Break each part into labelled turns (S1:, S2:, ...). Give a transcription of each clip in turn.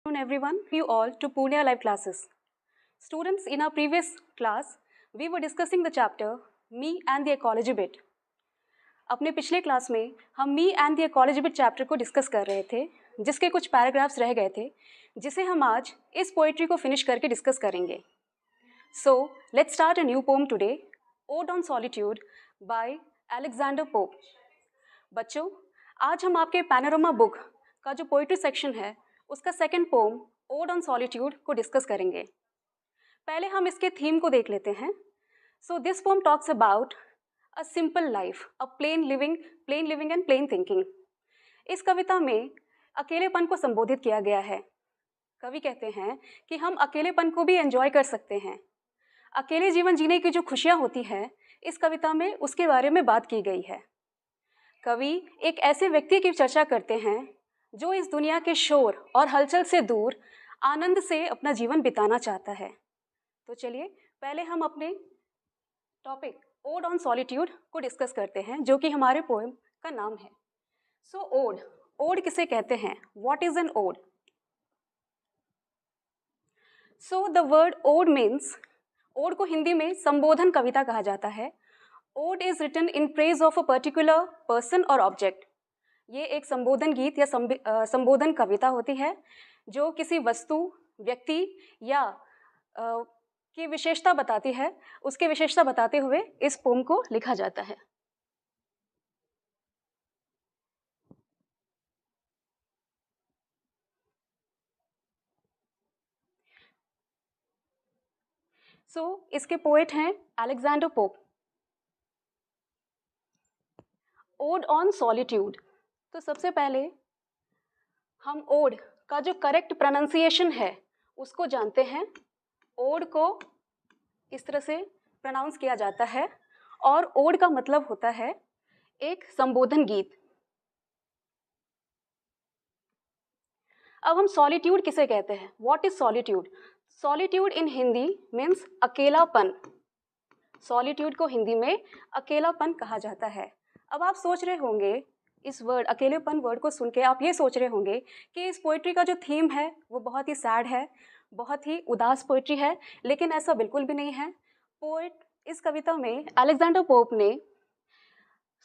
S1: Afternoon everyone, you all to Pune Live classes. Students, in our previous class, we were discussing the chapter Me and the Ecology Bit. अपने पिछले class में हम me and the ecology bit chapter को discuss कर रहे थे, जिसके कुछ पैराग्राफ्स रह गए थे, जिसे हम आज इस पोइट्री को फिनिश करके डिस्कस करेंगे. So let's start a new poem today, ode on solitude by Alexander Pope. बच्चों, आज हम आपके पैनोरमा बुक का जो पोइट्री सेक्शन है उसका second poem ode on solitude को डिस्कस करेंगे. पहले हम इसके थीम को देख लेते हैं. So this poem talks about a simple life, a plain living and plain thinking. इस कविता में अकेलेपन को संबोधित किया गया है. कवि कहते हैं कि हम अकेलेपन को भी एंजॉय कर सकते हैं. अकेले जीवन जीने की जो खुशियाँ होती हैं, इस कविता में उसके बारे में बात की गई है. कवि एक ऐसे व्यक्ति की चर्चा करते हैं जो इस दुनिया के शोर और हलचल से दूर आनंद से अपना जीवन बिताना चाहता है. तो चलिए पहले हम अपने टॉपिक ओड ऑन सॉलिट्यूड को डिस्कस करते हैं, जो कि हमारे पोएम का नाम है. सो ओड किसे कहते हैं? What is an ode? So the word ode means, ode को हिंदी में संबोधन कविता कहा जाता है. Ode is written in praise of a particular person or object. ये एक संबोधन गीत या संबोधन कविता होती है जो किसी वस्तु, व्यक्ति या की विशेषता बताती है. उसकी विशेषता बताते हुए इस पोम को लिखा जाता है. इसके पोएट हैं Alexander pope. Odd on solitude. तो सबसे पहले हम ओड का जो करेक्ट प्रोनाउंसिएशन है उसको जानते हैं. ओड को इस तरह से प्रोनाउंस किया जाता है और ओड का मतलब होता है एक संबोधन गीत. अब हम सॉलिट्यूड किसे कहते हैं? What is solitude? Solitude in Hindi means अकेलापन. सॉलिट्यूड को हिंदी में अकेलापन कहा जाता है. अब आप सोच रहे होंगे, इस वर्ड अकेलेपन वर्ड को सुन के आप ये सोच रहे होंगे कि इस पोइट्री का जो थीम है वो बहुत ही सैड है, बहुत ही उदास पोइट्री है. लेकिन ऐसा बिल्कुल भी नहीं है. पोएट इस कविता में अलेक्जेंडर पोप ने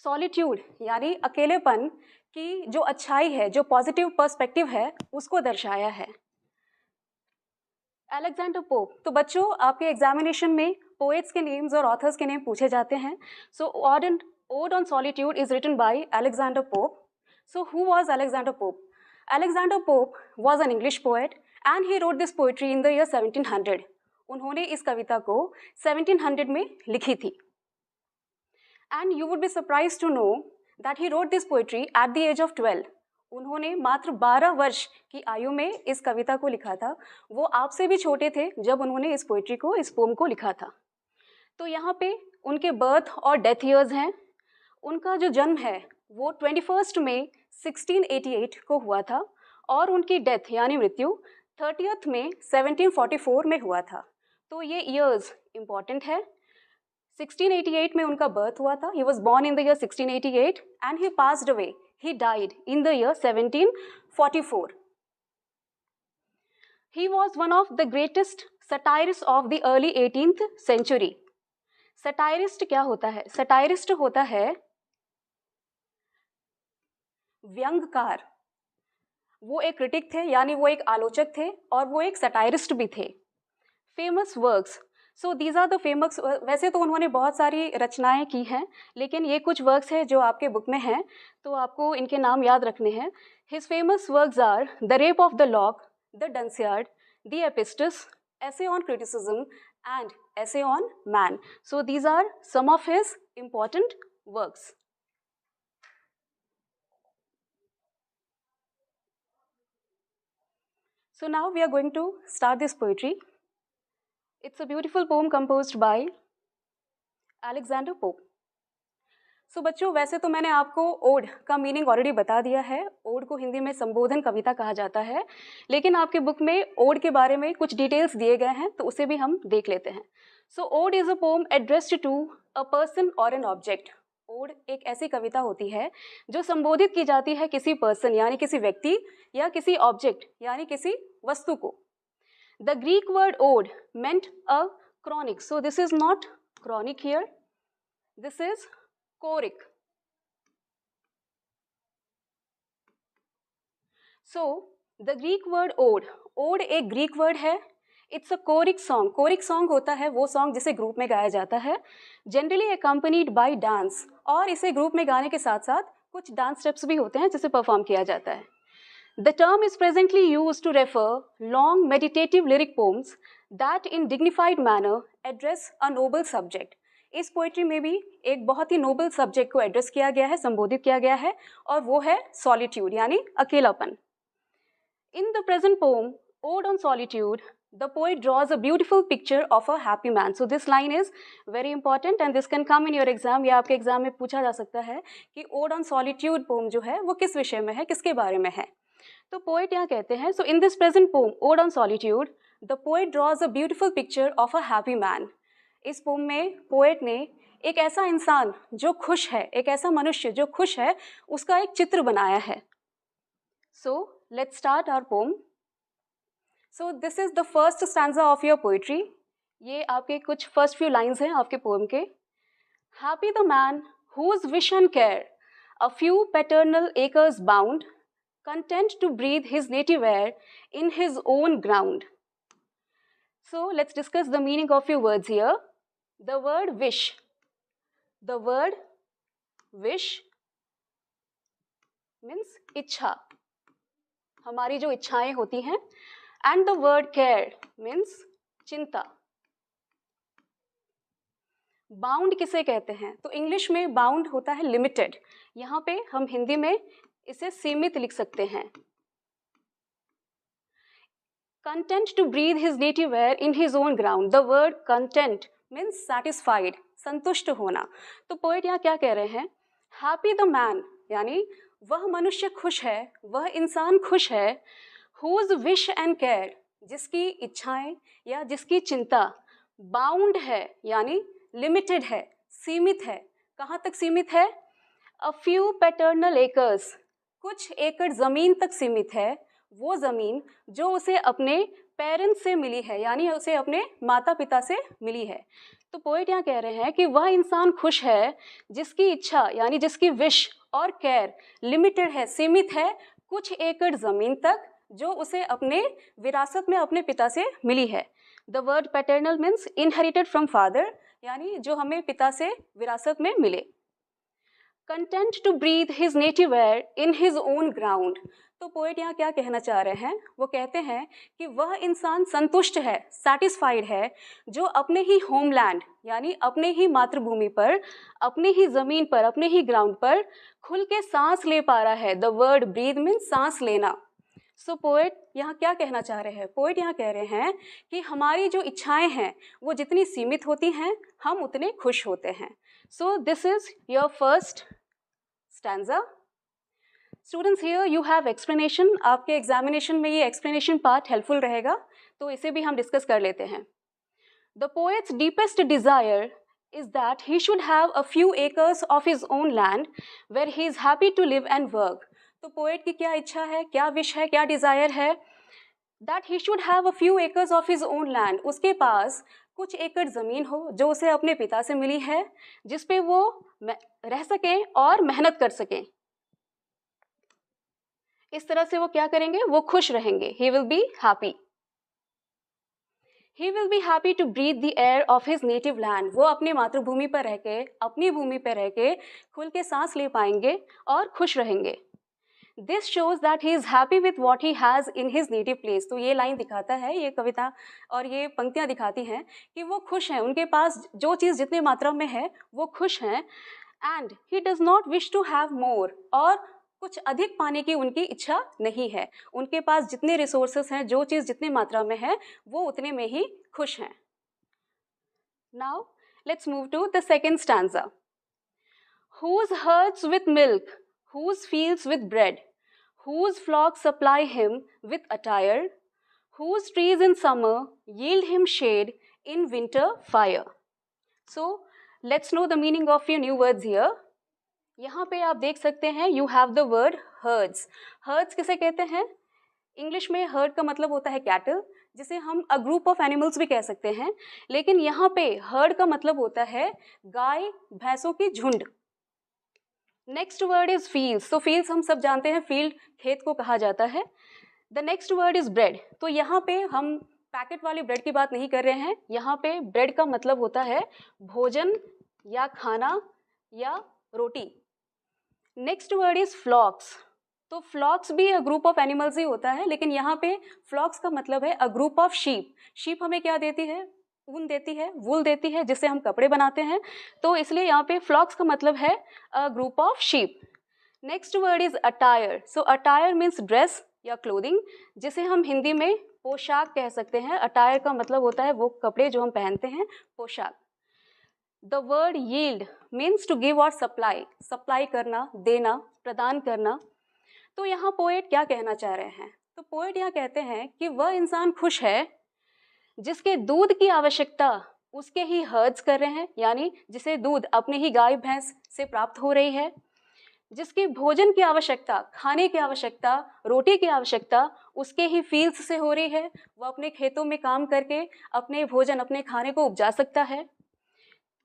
S1: सॉलिट्यूड यानी अकेलेपन की जो अच्छाई है, जो पॉजिटिव पर्सपेक्टिव है, उसको दर्शाया है. Alexander pope. तो बच्चों, आपके एग्जामिनेशन में पोएट्स के नेम्स और ऑथर्स के नेम पूछे जाते हैं. So ode on solitude is written by Alexander Pope. So who was Alexander Pope? Alexander Pope was an English poet and he wrote this poetry in the year 1700. उन्होंने इस कविता को 1700 में लिखी थी. And you would be surprise to know that he wrote this poetry at the age of 12. उन्होंने मात्र 12 वर्ष की आयु में इस कविता को लिखा था. वो आपसे भी छोटे थे जब उन्होंने इस पोएट्री को, इस पोम को लिखा था. तो यहाँ पे उनके बर्थ और डेथ ईयर्स हैं. उनका जो जन्म है वो 21 मई 1688 को हुआ था और उनकी डेथ यानी मृत्यु 30 मई 1744 में हुआ था. तो ये ईयर्स इम्पॉर्टेंट है. 1688 में उनका बर्थ हुआ था. He was born in the year 1688 and he passed away, he died in the year 1744. He was one of the greatest satirists of the early 18th century. Satirist क्या होता है? Satirist होता है व्यंग्यकार. वो एक क्रिटिक थे, यानी वो एक आलोचक थे और वो एक सटायरिस्ट भी थे. Famous works. So these are the famous. वैसे तो उन्होंने बहुत सारी रचनाएं की हैं, लेकिन ये कुछ वर्क्स हैं जो आपके बुक में हैं, तो आपको इनके नाम याद रखने हैं. His famous works are the rape of the lock, the Dunciad, the epistles, essay on criticism and essay on man. So these are some of his important works. So now we are going to start this poetry. It's a beautiful poem composed by Alexander Pope. So बच्चों, वैसे तो मैंने आपको odd का meaning already बता दिया है. Odd को हिंदी में संबोधन कविता कहा जाता है, लेकिन आपके बुक में ओड के बारे में कुछ डिटेल्स दिए गए हैं, तो उसे भी हम देख लेते हैं. So ode is a poem addressed to a person और एन ऑब्जेक्ट. ओड एक ऐसी कविता होती है जो संबोधित की जाती है किसी पर्सन यानी किसी व्यक्ति या किसी ऑब्जेक्ट यानी किसी वस्तु को. The Greek word ode meant a chronic. So this is not chronic here. This is choric. So the Greek word ode एक Greek word है. It's a choric song. Choric song होता है वो song जिसे ग्रुप में गाया जाता है, generally accompanied by dance. और इसे ग्रुप में गाने के साथ साथ कुछ डांस स्टेप्स भी होते हैं जिसे परफॉर्म किया जाता है. The term is presently used to refer long meditative lyric poems that in dignified manner address a noble subject. इस पोइट्री में भी एक बहुत ही नोबल सब्जेक्ट को एड्रेस किया गया है, संबोधित किया गया है, और वो है सॉलिट्यूड यानी अकेलापन. In the present poem, Ode on Solitude, the poet draws a beautiful picture of a happy man. So this line is very important and this can come in your exam. या आपके exam में पूछा जा सकता है कि Ode on Solitude poem जो है वो किस विषय में है, किसके बारे में है. तो पोएट यहाँ कहते हैं, so in this present poem ode on solitude the poet draws a beautiful picture of a happy man. इस पोम में पोएट ने एक ऐसा इंसान जो खुश है, एक ऐसा मनुष्य जो खुश है, उसका एक चित्र बनाया है. So let's start our poem. So this is the first stanza of your poetry. ये आपके कुछ फर्स्ट फ्यू लाइन्स हैं आपके पोम के. Happy the man whose wish and care a few paternal acres bound, content to breathe his native air in his own ground. So let's discuss the meaning of few words here. The word wish. The word wish means इच्छा, हमारी जो इच्छाएं होती हैं. And the word care means चिंता. Bound किसे कहते हैं? तो इंग्लिश में बाउंड होता है लिमिटेड. यहाँ पे हम हिंदी में इसे सीमित लिख सकते हैं. Content to breathe his native air in his own ground. The word content means satisfied, संतुष्ट होना. तो पोएट यहाँ क्या कह रहे हैं? Happy the man यानी वह मनुष्य खुश है, वह इंसान खुश है. Whose wish and care जिसकी इच्छाएं या जिसकी चिंता बाउंड है यानी लिमिटेड है, सीमित है. कहाँ तक सीमित है? A few paternal acres, कुछ एकड़ ज़मीन तक सीमित है. वो ज़मीन जो उसे अपने पेरेंट्स से मिली है यानी उसे अपने माता पिता से मिली है. तो पोएट यहाँ कह रहे हैं कि वह इंसान खुश है जिसकी इच्छा यानी जिसकी विश और केयर लिमिटेड है, सीमित है कुछ एकड़ ज़मीन तक जो उसे अपने विरासत में अपने पिता से मिली है. The word paternal means inherited from father यानी जो हमें पिता से विरासत में मिले. Content to breathe his native air in his own ground. तो पोएट यहाँ क्या कहना चाह रहे हैं? वो कहते हैं कि वह इंसान संतुष्ट है, सेटिस्फाइड है जो अपने ही होमलैंड यानी अपने ही मातृभूमि पर, अपने ही ज़मीन पर, अपने ही ग्राउंड पर खुल के सांस ले पा रहा है. द वर्ड ब्रीथ मीन्स सांस लेना. सो पोएट यहाँ क्या कहना चाह रहे हैं? पोएट यहाँ कह रहे हैं कि हमारी जो इच्छाएं हैं वो जितनी सीमित होती हैं हम उतने खुश होते हैं. So this is your first stanza. Students here you have explanation. आपके एग्जामिनेशन में ये एक्सप्लेनेशन पार्ट हेल्पफुल रहेगा, तो इसे भी हम डिस्कस कर लेते हैं. The poet's deepest desire is that he should have a few acres of his own land where he is happy to live and work. तो पोएट की क्या इच्छा है, क्या विश है, क्या डिज़ायर है? That he should have a few acres of his own land. उसके पास कुछ एकड़ ज़मीन हो जो उसे अपने पिता से मिली है, जिस पे वो रह सकें और मेहनत कर सकें. इस तरह से वो क्या करेंगे? वो खुश रहेंगे. He will be happy. He will be happy to breathe the air of his native land. वो अपनी मातृभूमि पर रह के, अपनी भूमि पर रह के खुल के सांस ले पाएंगे और खुश रहेंगे. This shows that he is happy with what he has in his native place. तो ये लाइन दिखाता है, ये कविता और ये पंक्तियाँ दिखाती हैं कि वो खुश हैं, उनके पास जो चीज़ जितने मात्रा में है वो खुश हैं. And he does not wish to have more. और कुछ अधिक पाने की उनकी इच्छा नहीं है. उनके पास जितने रिसोर्सेस हैं, जो चीज़ जितनी मात्रा में है वो उतने में ही खुश हैं. Now let's move to the second stanza. Whose herds with milk, whose fields with bread, whose flocks supply him with attire, whose trees in summer yield him shade, in winter fire. So let's know the meaning of your new words here. यहाँ पे आप देख सकते हैं you have the word hertz. Hertz किसे कहते हैं? English में हर्ड का मतलब होता है कैटल, जिसे हम अ ग्रुप ऑफ एनिमल्स भी कह सकते हैं, लेकिन यहाँ पे हर्ड का मतलब होता है गाय भैंसों की झुंड। Next word is fields. तो फील्ड्स हम सब जानते हैं, फील्ड खेत को कहा जाता है। The next word is bread. तो यहाँ पे हम पैकेट वाली ब्रेड की बात नहीं कर रहे हैं, यहाँ पे ब्रेड का मतलब होता है भोजन या खाना या रोटी। Next word is flocks. तो फ्लॉक्स भी अ ग्रुप ऑफ एनिमल्स ही होता है, लेकिन यहाँ पे फ्लॉक्स का मतलब है a group of sheep. Sheep हमें क्या देती है? ऊन देती है, वूल देती है, जिससे हम कपड़े बनाते हैं। तो इसलिए यहाँ पे फ्लॉक्स का मतलब है a group of sheep. Next word is attire. So attire means dress या क्लोथिंग, जिसे हम हिंदी में पोशाक कह सकते हैं। अटायर का मतलब होता है वो कपड़े जो हम पहनते हैं, पोशाक। The word yield means to give or supply. Supply करना, देना, प्रदान करना। तो यहाँ पोएट क्या कहना चाह रहे हैं? तो पोएट यहाँ कहते हैं कि वह इंसान खुश है जिसके दूध की आवश्यकता उसके ही हर्ड्स कर रहे हैं, यानी जिसे दूध अपने ही गाय भैंस से प्राप्त हो रही है। जिसकी भोजन की आवश्यकता, खाने की आवश्यकता, रोटी की आवश्यकता उसके ही फील्ड्स से हो रही है। वह अपने खेतों में काम करके अपने भोजन, अपने खाने को उपजा सकता है।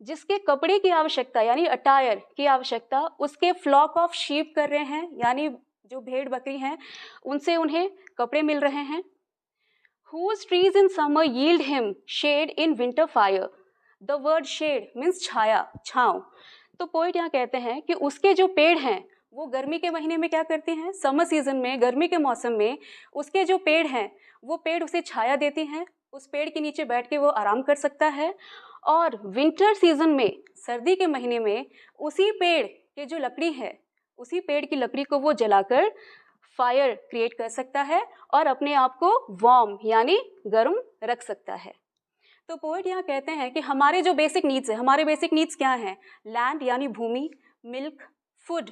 S1: जिसके कपड़े की आवश्यकता यानी अटायर की आवश्यकता उसके फ्लॉक ऑफ शीप कर रहे हैं, यानी जो भेड़ बकरी हैं उनसे उन्हें कपड़े मिल रहे हैं। Whose trees in summer yield him shade in winter fire. The word shade means छाया, छाँव। तो पोइट यहाँ कहते हैं कि उसके जो पेड़ हैं वो गर्मी के महीने में क्या करते हैं? समर सीजन में, गर्मी के मौसम में उसके जो पेड़ हैं वो पेड़ उसे छाया देती हैं। उस पेड़ के नीचे बैठ के वो आराम कर सकता है। और विंटर सीजन में, सर्दी के महीने में, उसी पेड़ के जो लकड़ी है, उसी पेड़ की लकड़ी को वो जलाकर फायर क्रिएट कर सकता है और अपने आप को वार्म यानी गर्म रख सकता है। तो पोएट यहाँ कहते हैं कि हमारे जो बेसिक नीड्स है, हमारे बेसिक नीड्स क्या हैं? लैंड यानी भूमि, मिल्क, फूड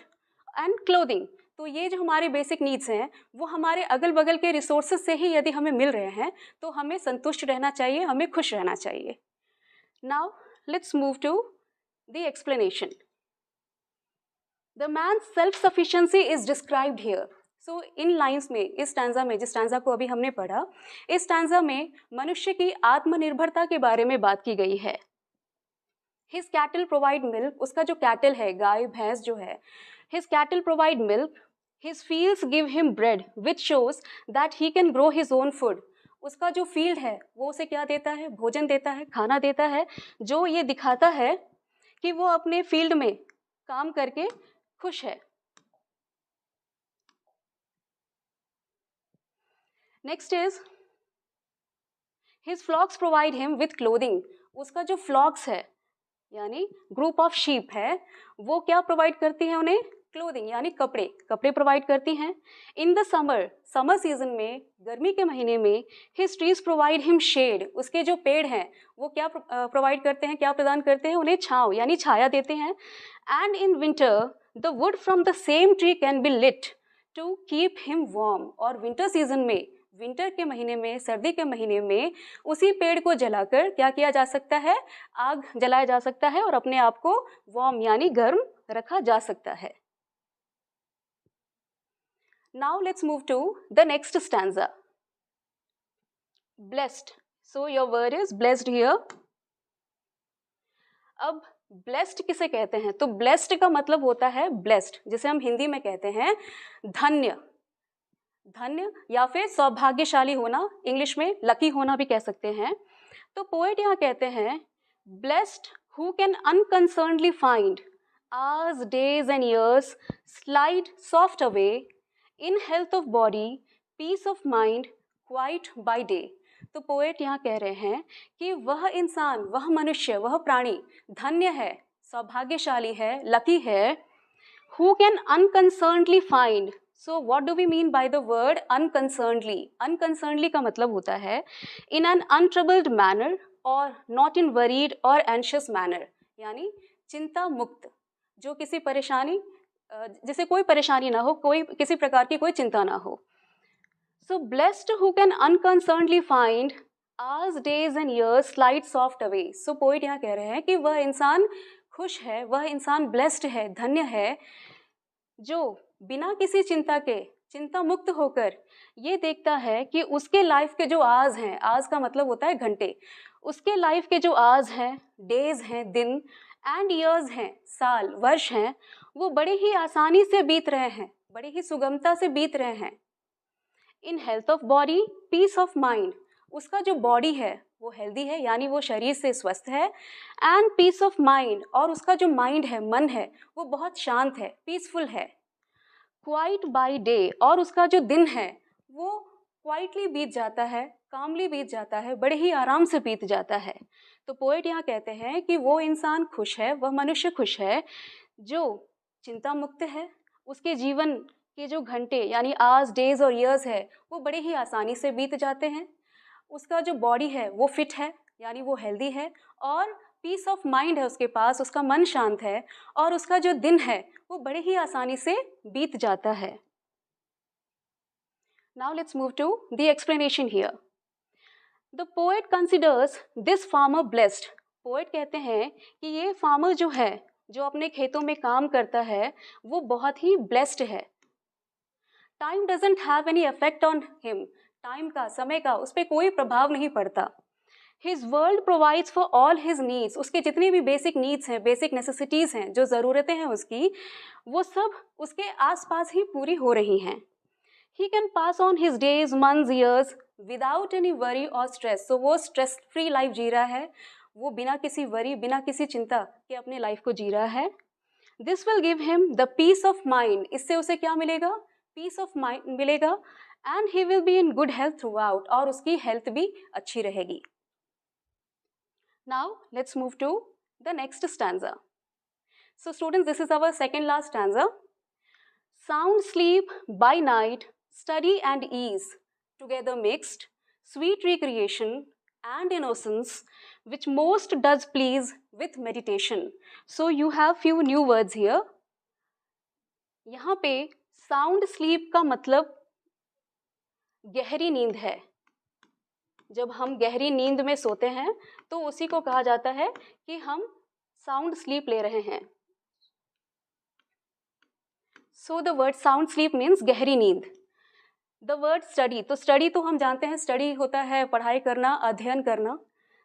S1: एंड क्लोथिंग। तो ये जो हमारे बेसिक नीड्स हैं वो हमारे अगल बगल के रिसोर्सेज से ही यदि हमें मिल रहे हैं तो हमें संतुष्ट रहना चाहिए, हमें खुश रहना चाहिए। Now let's move to the explanation. The man's self sufficiency is described here. So in lines में, इस स्टैंजा में, जिस स्टैंजा को अभी हमने पढ़ा, इस स्टैंजा में मनुष्य की आत्मनिर्भरता के बारे में बात की गई है। His cattle provide milk. उसका जो कैटल है, गाय भैंस जो है, his cattle provide milk. His fields give him bread which shows that he can grow his own food. उसका जो फील्ड है वो उसे क्या देता है? भोजन देता है, खाना देता है, जो ये दिखाता है कि वो अपने फील्ड में काम करके खुश है। Next is his flocks provide him with clothing. उसका जो फ्लॉक्स है यानी ग्रुप ऑफ शीप है वो क्या प्रोवाइड करती है उन्हें? क्लोथिंग यानी कपड़े, कपड़े प्रोवाइड करती हैं। In the summer, summer season में, गर्मी के महीने में, his trees provide him shade. उसके जो पेड़ हैं वो क्या प्रोवाइड करते हैं, क्या प्रदान करते हैं? उन्हें छाँव यानी छाया देते हैं। And in winter the wood from the same tree can be lit to keep him warm. और विंटर सीजन में, विंटर के महीने में, सर्दी के महीने में उसी पेड़ को जलाकर क्या किया जा सकता है? आग जलाया जा सकता है और अपने आप को वार्म यानी गर्म रखा जा सकता है। Now let's move to the next stanza. Blessed. So your word is blessed here. अब ब्लेस्ड किसे कहते हैं? तो ब्लेस्ड का मतलब होता है ब्लेस्ड, जिसे हम हिंदी में कहते हैं धन्य। धन्य या फिर सौभाग्यशाली होना, इंग्लिश में लकी होना भी कह सकते हैं। तो पोएट यहाँ कहते हैं blessed who can unconcernedly find hours, days and years slide soft away in health of body, peace of mind quiet by day. तो पोएट यहाँ कह रहे हैं कि वह इंसान, वह मनुष्य, वह प्राणी धन्य है, सौभाग्यशाली है, लकी है। Who can unconcernedly find. So what do we mean by the word unconcernedly? Unconcernedly का मतलब होता है इन एन अनट्रबल्ड मैनर और नॉट इन वरीड और एंशियस मैनर, यानी चिंता मुक्त, जो किसी परेशानी, जिसे कोई परेशानी ना हो, कोई किसी प्रकार की कोई चिंता ना हो। So blessed who can unconcernedly find hours, days and years slide soft away. So poet यहाँ कह रहे हैं कि वह इंसान खुश है, वह इंसान ब्लेस्ड है, धन्य है, जो बिना किसी चिंता के, चिंता मुक्त होकर ये देखता है कि उसके लाइफ के जो आज हैं, आज का मतलब होता है घंटे, उसके लाइफ के जो आज हैं, डेज हैं, दिन एंड ईयर्स हैं, साल, वर्ष हैं, वो बड़े ही आसानी से बीत रहे हैं, बड़े ही सुगमता से बीत रहे हैं। In health of body, peace of mind, उसका जो बॉडी है वो हेल्दी है, यानी वो शरीर से स्वस्थ है, एंड पीस ऑफ माइंड, और उसका जो माइंड है, मन है, वो बहुत शांत है, पीसफुल है। क्वाइट बाय डे, और उसका जो दिन है वो क्वाइटली बीत जाता है, कामली बीत जाता है, बड़े ही आराम से बीत जाता है। तो पोएट यहाँ कहते हैं कि वो इंसान खुश है, वह मनुष्य खुश है जो चिंता मुक्त है, उसके जीवन के जो घंटे यानी आवर्स, डेज और ईयर्स है वो बड़े ही आसानी से बीत जाते हैं, उसका जो बॉडी है वो फिट है यानी वो हेल्दी है, और पीस ऑफ माइंड है उसके पास, उसका मन शांत है, और उसका जो दिन है वो बड़े ही आसानी से बीत जाता है। Now let's move to the explanation here. The poet considers this farmer blessed. Poet कहते हैं कि ये फार्मर जो है, जो अपने खेतों में काम करता है, वो बहुत ही ब्लेस्ड है। Time doesn't have any effect on him, time का, समय का उस पर कोई प्रभाव नहीं पड़ता। His world provides for all his needs, उसके जितनी भी बेसिक नीड्स हैं, बेसिक नेसेसिटीज़ हैं, जो ज़रूरतें हैं उसकी, वो सब उसके आसपास ही पूरी हो रही हैं। He can pass on his days, months, years without any worry or stress. So वो स्ट्रेस फ्री लाइफ जी रहा है, वो बिना किसी वरी, बिना किसी चिंता के अपने लाइफ को जी रहा है। This will give him the peace of mind. इससे उसे क्या मिलेगा? पीस ऑफ माइंड मिलेगा, and he will be in good health through out, और उसकी हेल्थ भी अच्छी रहेगी। Now let's move to the next stanza. So students, this is our second last stanza. Sound sleep by night, study and ease, together mixed, sweet recreation and innocence, which most does please with meditation. So you have few new words here. यहाँ पे sound sleep का मतलब गहरी नींद है। जब हम गहरी नींद में सोते हैं तो उसी को कहा जाता है कि हम साउंड स्लीप ले रहे हैं। So the word sound sleep means गहरी नींद। The word study, तो study तो हम जानते हैं, study होता है पढ़ाई करना, अध्ययन करना।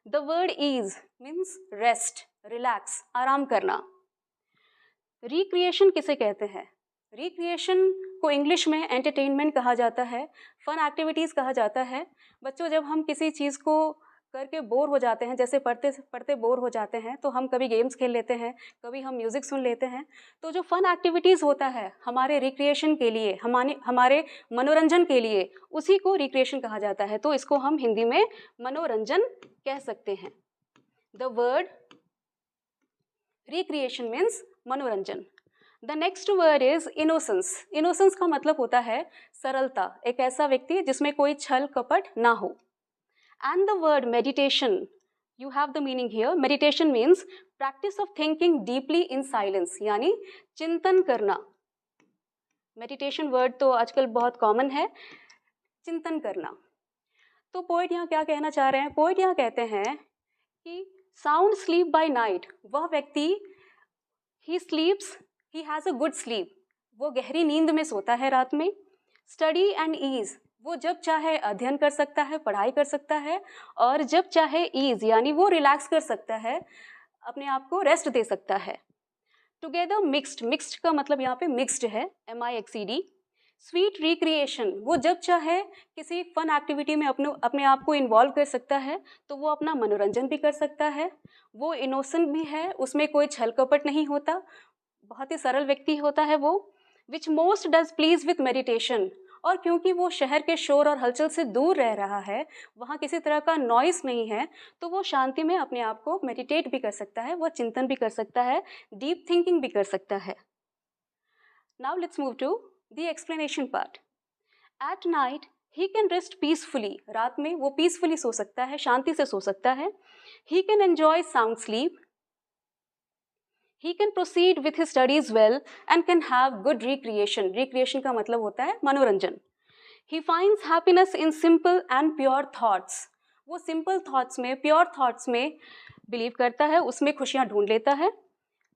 S1: The word ease means rest, relax, आराम करना। Recreation किसे कहते हैं? Recreation को इंग्लिश में एंटरटेनमेंट कहा जाता है, फन एक्टिविटीज़ कहा जाता है। बच्चों, जब हम किसी चीज़ को करके बोर हो जाते हैं, जैसे पढ़ते पढ़ते बोर हो जाते हैं, तो हम कभी गेम्स खेल लेते हैं, कभी हम म्यूज़िक सुन लेते हैं। तो जो फन एक्टिविटीज़ होता है हमारे रिक्रिएशन के लिए, हमारे मनोरंजन के लिए, उसी को रिक्रिएशन कहा जाता है। तो इसको हम हिंदी में मनोरंजन कह सकते हैं। द वर्ड रिक्रिएशन मीन्स मनोरंजन। The next word is innocence. Innocence का मतलब होता है सरलता, एक ऐसा व्यक्ति जिसमें कोई छल कपट ना हो। And the word meditation, you have the meaning here. Meditation means practice of thinking deeply in silence, यानी चिंतन करना। Meditation word तो आजकल बहुत कॉमन है, चिंतन करना। तो पोएट यहाँ क्या कहना चाह रहे हैं? पोएट यहाँ कहते हैं कि साउंड स्लीप बाय नाइट, वह व्यक्ति he sleeps, he has a good sleep, वो गहरी नींद में सोता है रात में। स्टडी एंड ईज, वो जब चाहे अध्ययन कर सकता है, पढ़ाई कर सकता है, और जब चाहे ईज यानी वो रिलैक्स कर सकता है, अपने आप को रेस्ट दे सकता है। टुगेदर मिक्स्ड, मिक्स्ड का मतलब यहाँ पे मिक्स्ड है, MIXED। स्वीट रिक्रिएशन, वो जब चाहे किसी फन एक्टिविटी में अपने आप को इन्वॉल्व कर सकता है, तो वो अपना मनोरंजन भी कर सकता है। वो इनोसेंट भी है, उसमें कोई छल कपट नहीं होता, बहुत ही सरल व्यक्ति होता है वो। Which most does please with meditation, और क्योंकि वो शहर के शोर और हलचल से दूर रह रहा है, वहाँ किसी तरह का नॉइस नहीं है, तो वो शांति में अपने आप को मेडिटेट भी कर सकता है, वो चिंतन भी कर सकता है, डीप थिंकिंग भी कर सकता है। Now let's move to the explanation part. At night he can rest peacefully, रात में वो पीसफुली सो सकता है, शांति से सो सकता है। He can enjoy sound sleep, he can proceed with his studies well and can have good recreation. Recreation का मतलब होता है मनोरंजन। He finds happiness in simple and pure thoughts. वो simple thoughts में, pure thoughts में बिलीव करता है, उसमें खुशियाँ ढूंढ लेता है।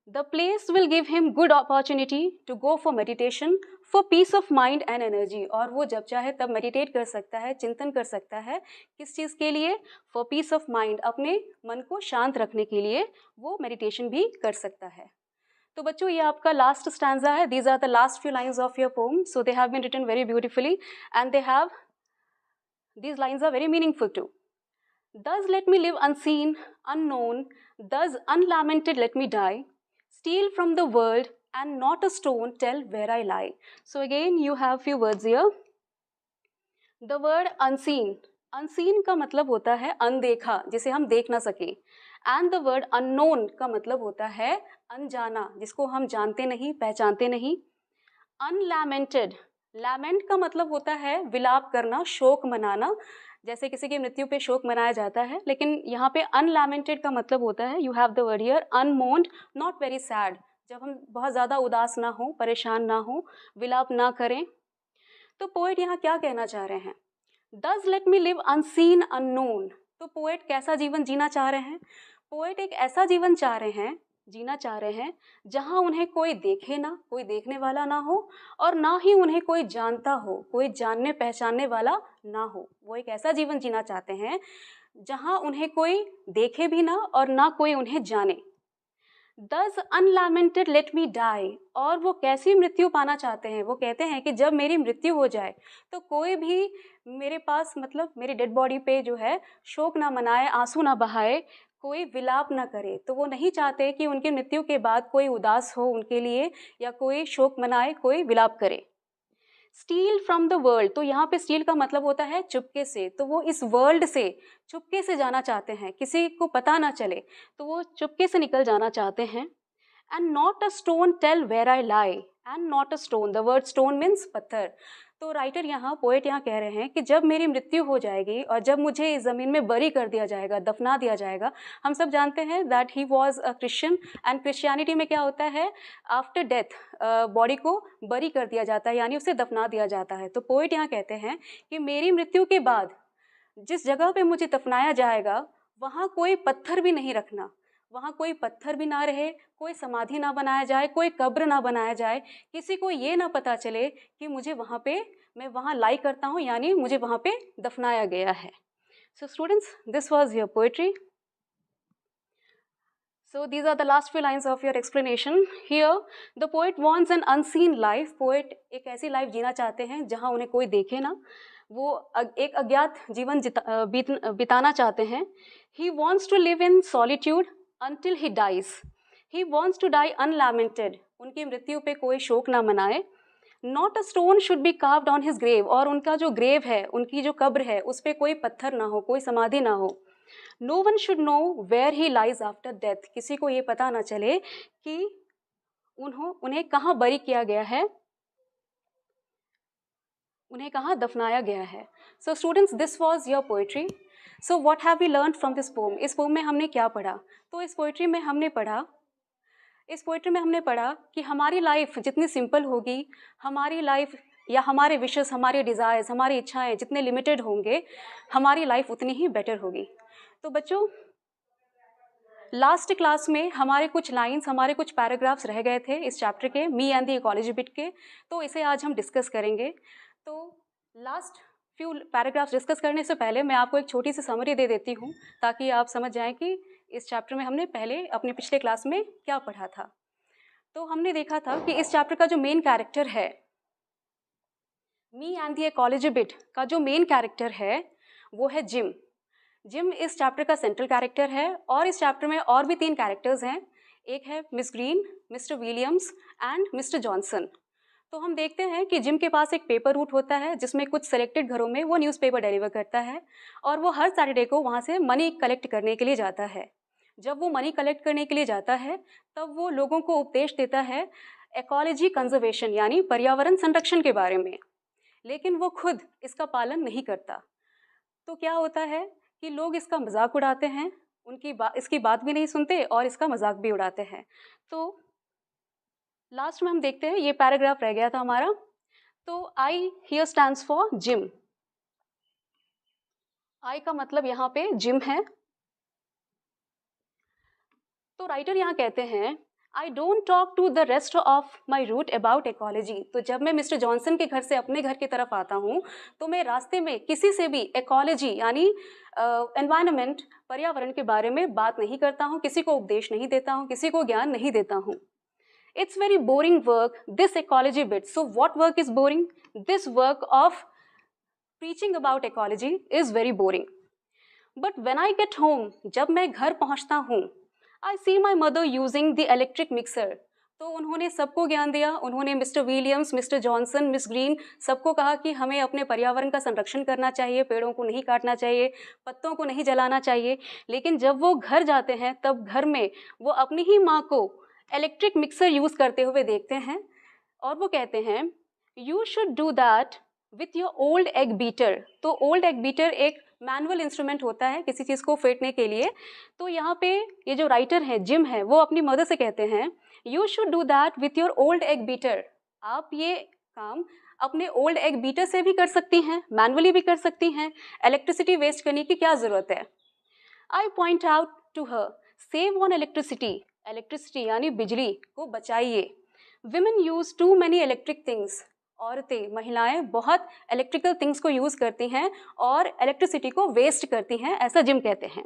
S1: The place will give him good opportunity to go for meditation, for peace of mind and energy. और वो जब चाहे तब मेडिटेट कर सकता है, चिंतन कर सकता है. किस चीज़ के लिए? For peace of mind, अपने मन को शांत रखने के लिए वो मेडिटेशन भी कर सकता है. तो बच्चों ये आपका लास्ट स्टैंजा है. These are the last few lines of your poem. So they have been written very beautifully and these lines are very meaningful too. Thus let me live unseen, unknown, thus unlamented let me die, steal from the world and not a stone tell where I lie. So again you have few words here. The word unseen, unseen का मतलब होता है अनदेखा, जिसे हम देख ना सके. And the word unknown का मतलब होता है अनजाना, जिसको हम जानते नहीं, पहचानते नहीं. Unlamented, lament का मतलब होता है विलाप करना, शोक मनाना. जैसे किसी की मृत्यु पे शोक मनाया जाता है, लेकिन यहाँ पे अनलैमेंटेड का मतलब होता है, you have the word here, unmoaned, not very sad. जब हम बहुत ज़्यादा उदास ना हो, परेशान ना हो, विलाप ना करें. तो पोएट यहाँ क्या कहना चाह रहे हैं? Thus let me live unseen, unknown. तो पोएट कैसा जीवन जीना चाह रहे हैं? पोएट एक ऐसा जीवन जीना चाह रहे हैं जहाँ उन्हें कोई देखे ना, कोई देखने वाला ना हो, और ना ही उन्हें कोई जानता हो, कोई जानने पहचानने वाला ना हो. वो एक ऐसा जीवन जीना चाहते हैं जहाँ उन्हें कोई देखे भी ना और ना कोई उन्हें जाने. Thus unlamented let me die. और वो कैसी मृत्यु पाना चाहते हैं? वो कहते हैं कि जब मेरी मृत्यु हो जाए तो कोई भी मेरे पास, मतलब मेरी डेड बॉडी पे जो है, शोक ना मनाए, आंसू ना बहाए, कोई विलाप ना करे. तो वो नहीं चाहते कि उनकी मृत्यु के बाद कोई उदास हो उनके लिए, या कोई शोक मनाए, कोई विलाप करे. स्टील फ्रॉम द वर्ल्ड, तो यहाँ पे स्टील का मतलब होता है चुपके से. तो वो इस वर्ल्ड से चुपके से जाना चाहते हैं, किसी को पता ना चले, तो वो चुपके से निकल जाना चाहते हैं. And not a stone tell where I lie. And not a stone, the word stone means पत्थर. तो राइटर यहाँ, पोएट यहाँ कह रहे हैं कि जब मेरी मृत्यु हो जाएगी और जब मुझे इस ज़मीन में बरी कर दिया जाएगा, दफना दिया जाएगा. हम सब जानते हैं that he was a Christian, and Christianity में क्या होता है, आफ्टर डेथ बॉडी को बरी कर दिया जाता है, यानी उसे दफना दिया जाता है. तो पोएट यहाँ कहते हैं कि मेरी मृत्यु के बाद जिस जगह पे मुझे दफनाया जाएगा वहाँ कोई पत्थर भी नहीं रखना, वहाँ कोई पत्थर भी ना रहे, कोई समाधि ना बनाया जाए, कोई कब्र ना बनाया जाए, किसी को ये ना पता चले कि मुझे वहाँ पे, मैं वहाँ लाई करता हूँ, यानी मुझे वहाँ पे दफनाया गया है. So students, this was your poetry. So these are the last few lines of your explanation. Here the poet wants an unseen life. Poet एक ऐसी लाइफ जीना चाहते हैं जहाँ उन्हें कोई देखे ना, वो एक अज्ञात जीवन बिताना चाहते हैं. He wants to live in solitude until he dies. He wants to die unlamented. उनकी मृत्यु पे कोई शोक ना मनाए. Not a stone should be carved on his grave. और उनका जो ग्रेव है, उनकी जो कब्र है, उस पर कोई पत्थर ना हो, कोई समाधि ना हो. No one should know where he lies after death. किसी को ये पता ना चले कि उन्हें कहाँ बरी किया गया है, उन्हें कहाँ दफनाया गया है. So students, this was your poetry. So what have we learned from this poem? इस पोम में हमने क्या पढ़ा? तो इस पोइट्री में हमने पढ़ा कि हमारी लाइफ जितनी सिंपल होगी, हमारी लाइफ या हमारे विशेस, हमारे डिज़ायर्स, हमारी इच्छाएं जितने लिमिटेड होंगे, हमारी लाइफ उतनी ही बेटर होगी. तो बच्चों, लास्ट क्लास में हमारे कुछ लाइंस, हमारे कुछ पैराग्राफ्स रह गए थे इस चैप्टर के, me and the ecology bit के. तो इसे आज हम डिस्कस करेंगे. तो लास्ट फ्यू पैराग्राफ्स डिस्कस करने से पहले मैं आपको एक छोटी सी समरी दे देती हूँ, ताकि आप समझ जाएं कि इस चैप्टर में हमने पहले अपने पिछले क्लास में क्या पढ़ा था. तो हमने देखा था कि इस चैप्टर का जो मेन कैरेक्टर है, me and the ecology bit का जो मेन कैरेक्टर है वो है जिम. जिम इस चैप्टर का सेंट्रल कैरेक्टर है, और इस चैप्टर में और भी 3 कैरेक्टर्स हैं. एक है miss green, mister Williams and mister Johnson. तो हम देखते हैं कि जिम के पास एक पेपर रूट होता है जिसमें कुछ सेलेक्टेड घरों में वो न्यूज़पेपर डिलीवर करता है, और वो हर सैटरडे को वहाँ से मनी कलेक्ट करने के लिए जाता है. जब वो मनी कलेक्ट करने के लिए जाता है तब वो लोगों को उपदेश देता है इकोलॉजी कंजर्वेशन, यानी पर्यावरण संरक्षण के बारे में, लेकिन वो खुद इसका पालन नहीं करता. तो क्या होता है कि लोग इसका मजाक उड़ाते हैं, इसकी बात भी नहीं सुनते और इसका मजाक भी उड़ाते हैं. तो लास्ट में हम देखते हैं, ये पैराग्राफ रह गया था हमारा. तो I here stands for him. I का मतलब यहाँ पे जिम है. तो राइटर यहाँ कहते हैं I don't talk to the rest of my root about ecology. तो जब मैं मिस्टर जॉनसन के घर से अपने घर की तरफ आता हूँ तो मैं रास्ते में किसी से भी इकोलॉजी यानी एनवायरनमेंट पर्यावरण के बारे में बात नहीं करता हूँ, किसी को उपदेश नहीं देता हूँ, किसी को ज्ञान नहीं देता हूँ। It's very boring work, this ecology bit. So what work is boring? This work of preaching about ecology is very boring. But when I get home, जब मैं घर पहुंचता हूँ, I see my mother using the electric mixer. तो उन्होंने सबको ज्ञान दिया, उन्होंने mister Williams, mister Johnson, miss green सबको कहा कि हमें अपने पर्यावरण का संरक्षण करना चाहिए, पेड़ों को नहीं काटना चाहिए, पत्तों को नहीं जलाना चाहिए। लेकिन जब वो घर जाते हैं तब घर में वो अपनी ही माँ को इलेक्ट्रिक मिक्सर यूज़ करते हुए देखते हैं और वो कहते हैं you should do that with your old egg beater. तो ओल्ड एग बीटर एक मैनुअल इंस्ट्रूमेंट होता है किसी चीज़ को फेंटने के लिए। तो यहाँ पे ये जो राइटर है जिम है वो अपनी मदर से कहते हैं you should do that with your old egg beater. आप ये काम अपने ओल्ड एग बीटर से भी कर सकती हैं, मैनुअली भी कर सकती हैं, इलेक्ट्रिसिटी वेस्ट करने की क्या ज़रूरत है। I point out to her save on electricity यानी बिजली को बचाइए। Women use too many electric things. औरतें, महिलाएं बहुत इलेक्ट्रिकल थिंग्स को यूज़ करती हैं और इलेक्ट्रिसिटी को वेस्ट करती हैं, ऐसा जिम कहते हैं।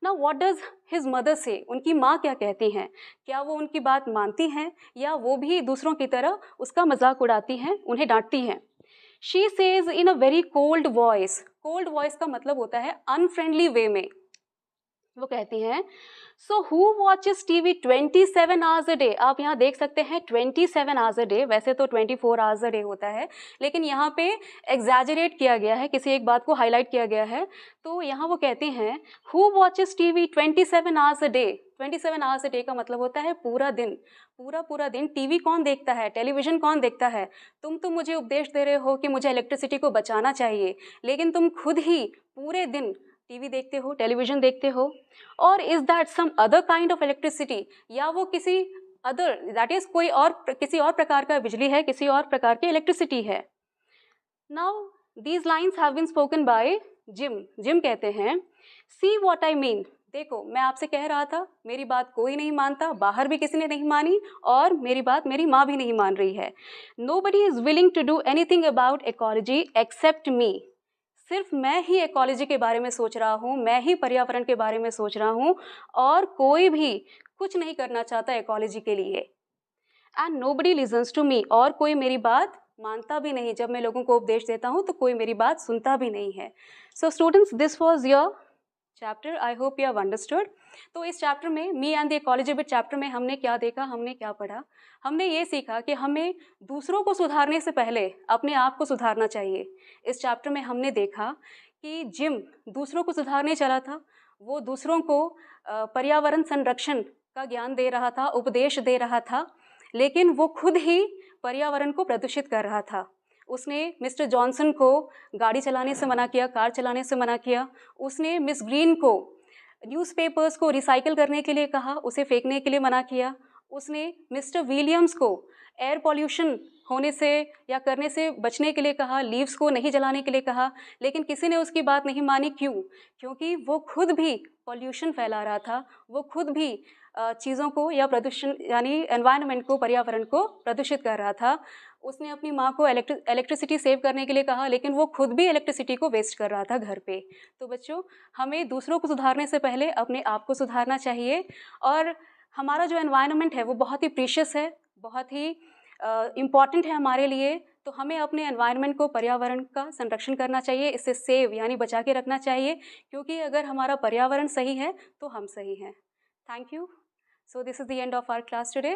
S1: Now what does his mother से? उनकी माँ क्या कहती हैं? क्या वो उनकी बात मानती हैं या वो भी दूसरों की तरह उसका मजाक उड़ाती हैं, उन्हें डांटती हैं? She says in a very cold voice. Cold voice का मतलब होता है अनफ्रेंडली वे में। वो कहती हैं so who watches TV 27 hours a day. आप यहाँ देख सकते हैं 27 आवर्स अ डे, वैसे तो 24 आवर्स अ डे होता है, लेकिन यहाँ पे एग्जैजरेट किया गया है, किसी एक बात को हाईलाइट किया गया है। तो यहाँ वो कहते हैं who watches TV 27 hours a day. 27 hours a day का मतलब होता है पूरा दिन। पूरा दिन टीवी कौन देखता है, टेलीविज़न कौन देखता है? तुम तो मुझे उपदेश दे रहे हो कि मुझे इलेक्ट्रिसिटी को बचाना चाहिए, लेकिन तुम खुद ही पूरे दिन टीवी देखते हो, टेलीविज़न देखते हो। और is that some other kind of electricity? या वो किसी अदर दैट इज़ कोई और किसी और प्रकार का बिजली है, किसी और प्रकार की इलेक्ट्रिसिटी है। Now these lines have been spoken by Jim. Jim कहते हैं सी वॉट आई मीन। देखो, मैं आपसे कह रहा था, मेरी बात कोई नहीं मानता, बाहर भी किसी ने नहीं मानी और मेरी बात मेरी माँ भी नहीं मान रही है। Nobody is willing to do anything about ecology except me. सिर्फ मैं ही इकोलॉजी के बारे में सोच रहा हूँ, मैं ही पर्यावरण के बारे में सोच रहा हूँ और कोई भी कुछ नहीं करना चाहता इकोलॉजी के लिए। And nobody listens to me. और कोई मेरी बात मानता भी नहीं। जब मैं लोगों को उपदेश देता हूँ तो कोई मेरी बात सुनता भी नहीं है। So students, this was your chapter. I hope you have understood. तो इस चैप्टर में me and the ecology bit chapter में हमने क्या देखा, हमने क्या पढ़ा? हमने ये सीखा कि हमें दूसरों को सुधारने से पहले अपने आप को सुधारना चाहिए। इस चैप्टर में हमने देखा कि जिम दूसरों को सुधारने चला था। वो दूसरों को पर्यावरण संरक्षण का ज्ञान दे रहा था, उपदेश दे रहा था, लेकिन वो खुद ही पर्यावरण को प्रदूषित कर रहा था। उसने मिस्टर जॉनसन को गाड़ी चलाने से मना किया, कार चलाने से मना किया। उसने मिस ग्रीन को न्यूज़पेपर्स को रिसाइकिल करने के लिए कहा, उसे फेंकने के लिए मना किया। उसने मिस्टर विलियम्स को एयर पॉल्यूशन होने से या करने से बचने के लिए कहा, लीव्स को नहीं जलाने के लिए कहा, लेकिन किसी ने उसकी बात नहीं मानी। क्यों? क्योंकि वो खुद भी पॉल्यूशन फैला रहा था, वो खुद भी चीज़ों को या प्रदूषण यानी एनवायरनमेंट को, पर्यावरण को प्रदूषित कर रहा था। उसने अपनी माँ को इलेक्ट्रिसिटी सेव करने के लिए कहा, लेकिन वो खुद भी इलेक्ट्रिसिटी को वेस्ट कर रहा था घर पे। तो बच्चों, हमें दूसरों को सुधारने से पहले अपने आप को सुधारना चाहिए। और हमारा जो एनवायरनमेंट है वो बहुत ही प्रीशियस है, बहुत ही इम्पॉर्टेंट है हमारे लिए। तो हमें अपने एनवायरनमेंट को, पर्यावरण का संरक्षण करना चाहिए, इससे सेव यानी बचा के रखना चाहिए, क्योंकि अगर हमारा पर्यावरण सही है तो हम सही हैं। Thank you. So this is the end of our class today.